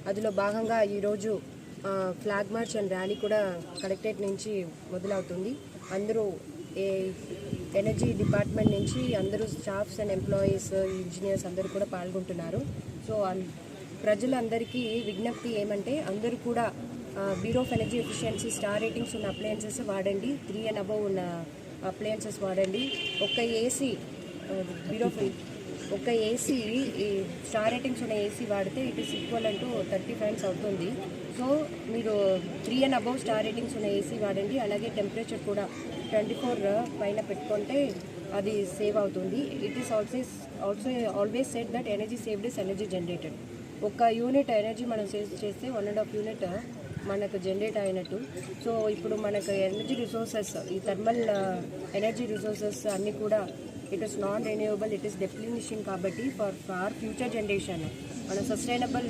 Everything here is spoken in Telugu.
అందులో భాగంగా ఈరోజు ఫ్లాగ్ మార్చ్ అండ్ ర్యాలీ కూడా కలెక్టరేట్ నుంచి మొదలవుతుంది. అందరూ ఎనర్జీ డిపార్ట్మెంట్ నుంచి అందరూ స్టాఫ్స్ అండ్ ఎంప్లాయీస్, ఇంజనీర్స్ అందరూ కూడా పాల్గొంటున్నారు. సో ప్రజలందరికీ విజ్ఞప్తి ఏమంటే అందరూ కూడా bureau of energy efficiency star ratings ఉన్న అప్లయన్సెస్ వాడండి, 3 and above ఉన్న అప్లయన్సెస్ వాడండి. ఒక ఏసీ స్టార్ రేటింగ్స్ ఉన్న ఏసీ వాడితే ఇట్ ఈస్ ఈక్వల్ అంటూ 30 fines అవుతుంది. సో మీరు 3 and above స్టార్ రేటింగ్స్ ఉన్న ఏసీ వాడండి. అలాగే టెంపరేచర్ కూడా 24 పైన పెట్టుకుంటే అది సేవ్ అవుతుంది. It is also always said that energy saved is energy generated. ఒక యూనిట్ ఎనర్జీ మనం సేవ్ చేస్తే 1.5 యూనిట్ మనకు జనరేట్ అయినట్టు. సో ఇప్పుడు మనకు ఎనర్జీ రిసోర్సెస్, ఈ థర్మల్ ఎనర్జీ రిసోర్సెస్ అన్నీ కూడా it is non renewable, it is depleting. కాబట్టి ఫర్ ఫ్యూచర్ జనరేషన్ మన సస్టైనబుల్